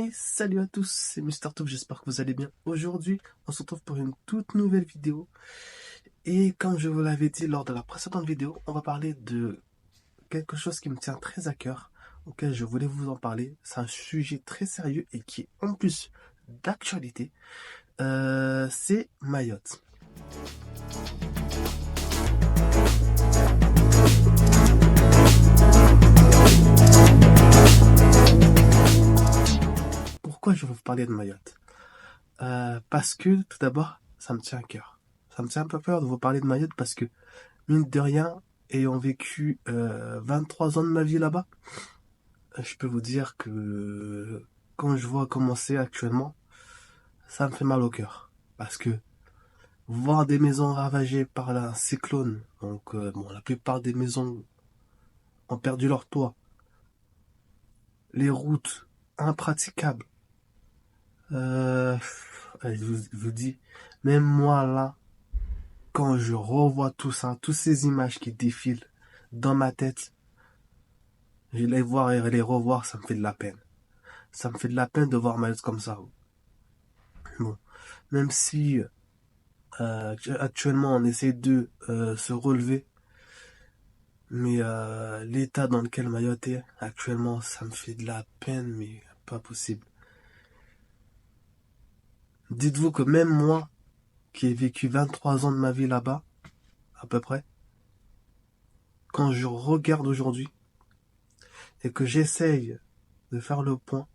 Et salut à tous, c'est Mister Top, j'espère que vous allez bien. Aujourd'hui, on se retrouve pour une toute nouvelle vidéo. Et comme je vous l'avais dit lors de la précédente vidéo, on va parler de quelque chose qui me tient très à cœur, auquel je voulais vous en parler. C'est un sujet très sérieux et qui est en plus d'actualité. C'est Mayotte. Pourquoi je vais vous parler de Mayotte? Parce que tout d'abord, ça me tient à cœur. Ça me tient un peu à cœur de vous parler de Mayotte parce que, mine de rien, ayant vécu 23 ans de ma vie là-bas, je peux vous dire que quand je vois comment c'est actuellement, ça me fait mal au cœur. Parce que voir des maisons ravagées par un cyclone, donc bon, la plupart des maisons ont perdu leur toit, les routes impraticables, je vous dis, même moi là, quand je revois tout ça, toutes ces images qui défilent dans ma tête, je les voir et les revoir, ça me fait de la peine. Ça me fait de la peine de voir Mayotte comme ça. Bon, même si actuellement on essaie de se relever, mais l'état dans lequel Mayotte est actuellement, ça me fait de la peine, mais pas possible. Dites-vous que même moi, qui ai vécu 23 ans de ma vie là-bas, à peu près, quand je regarde aujourd'hui et que j'essaye de faire le point,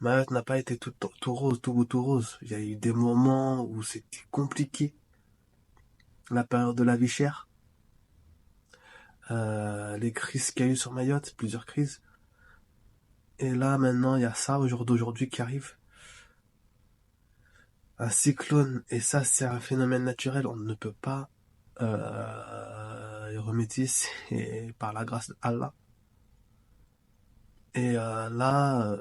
Mayotte n'a pas été tout rose, tout beau, tout rose. Il y a eu des moments où c'était compliqué. La période de la vie chère, les crises qu'il y a eu sur Mayotte, plusieurs crises. Et là, maintenant, il y a ça, au jour d'aujourd'hui, qui arrive. Un cyclone, et ça, c'est un phénomène naturel, on ne peut pas y remédier, c'est par la grâce d'Allah. Et là,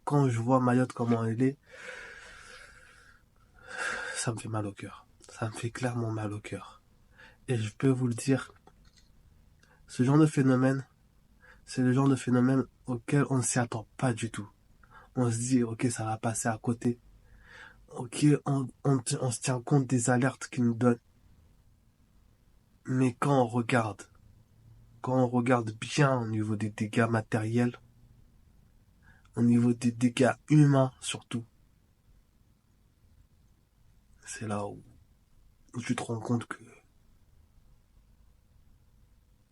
quand je vois Mayotte comment elle est, ça me fait mal au cœur. Ça me fait clairement mal au cœur. Et je peux vous le dire, ce genre de phénomène, c'est le genre de phénomène auquel on ne s'y attend pas du tout. On se dit, ok, ça va passer à côté. Ok, on se tient compte des alertes qu'ils nous donnent. Mais quand on regarde bien au niveau des dégâts matériels, au niveau des dégâts humains surtout, c'est là où tu te rends compte que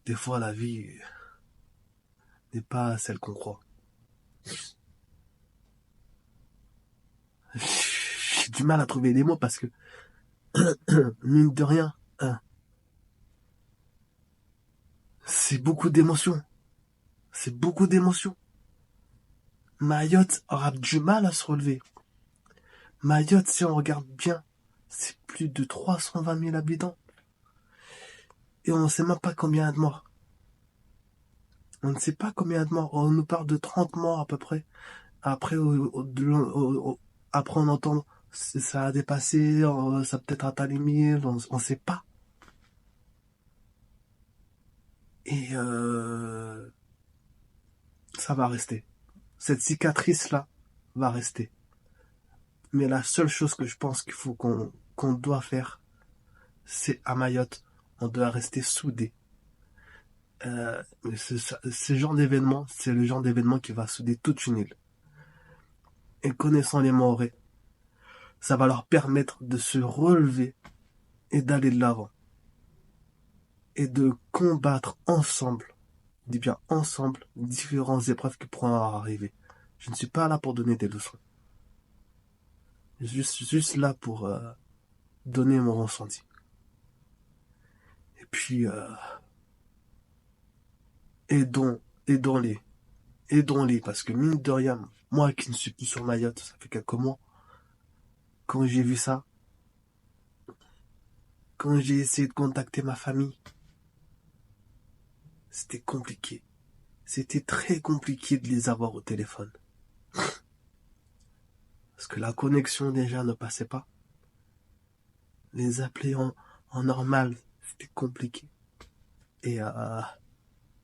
des fois la vie n'est pas celle qu'on croit. J'ai du mal à trouver des mots parce que, mine de rien, hein, c'est beaucoup d'émotions. C'est beaucoup d'émotions. Mayotte aura du mal à se relever. Mayotte, si on regarde bien, c'est plus de 320 000 habitants. Et on ne sait même pas combien il y a de morts. On ne sait pas combien il y a de morts. On nous parle de 30 morts à peu près. Après, après on entend ça a dépassé, ça a peut-être atteint les 1000, on ne sait pas. Et ça va rester. Cette cicatrice-là va rester. Mais la seule chose que je pense qu'il faut qu'on doit faire, c'est à Mayotte, on doit rester soudés. Ce genre d'événement, c'est le genre d'événement qui va souder toute une île. Et connaissant les Mahorais, ça va leur permettre de se relever et d'aller de l'avant. Et de combattre ensemble, je dis bien ensemble, différentes épreuves qui pourront arriver. Je ne suis pas là pour donner des leçons. Je suis juste là pour donner mon ressenti. Et puis, aidons, aidons-les. Aidons-les, parce que mine de rien, moi qui ne suis plus sur Mayotte, ça fait quelques mois, quand j'ai vu ça, quand j'ai essayé de contacter ma famille, c'était compliqué. C'était très compliqué de les avoir au téléphone. Parce que la connexion déjà ne passait pas. Les appeler en normal, c'était compliqué. Et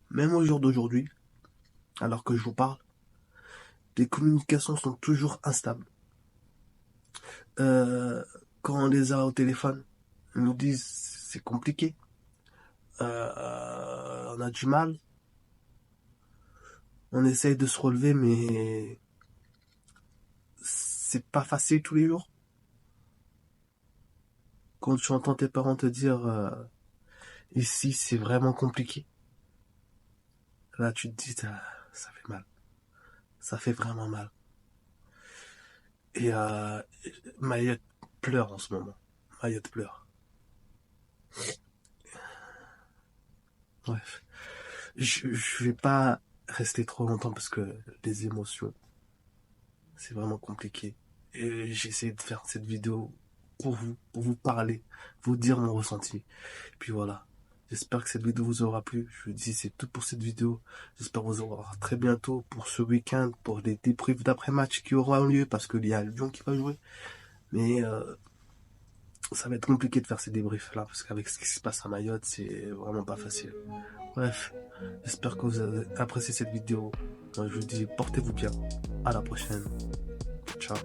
même au jour d'aujourd'hui, alors que je vous parle, les communications sont toujours instables. Quand on les a au téléphone, ils nous disent c'est compliqué, on a du mal, on essaye de se relever, mais c'est pas facile tous les jours. Quand tu entends tes parents te dire ici c'est vraiment compliqué, là tu te dis ça fait mal, ça fait vraiment mal. Et Mayotte pleure en ce moment. Mayotte pleure. Bref, je vais pas rester trop longtemps parce que les émotions, c'est vraiment compliqué. Et j'ai essayé de faire cette vidéo pour vous parler, vous dire mon ressenti. Et puis voilà. J'espère que cette vidéo vous aura plu. Je vous dis, c'est tout pour cette vidéo. J'espère vous revoir très bientôt pour ce week-end, pour les débriefs d'après-match qui auront lieu, parce qu'il y a Lyon qui va jouer. Mais ça va être compliqué de faire ces débriefs-là, parce qu'avec ce qui se passe à Mayotte, c'est vraiment pas facile. Bref, j'espère que vous avez apprécié cette vidéo. Je vous dis, portez-vous bien. À la prochaine. Ciao.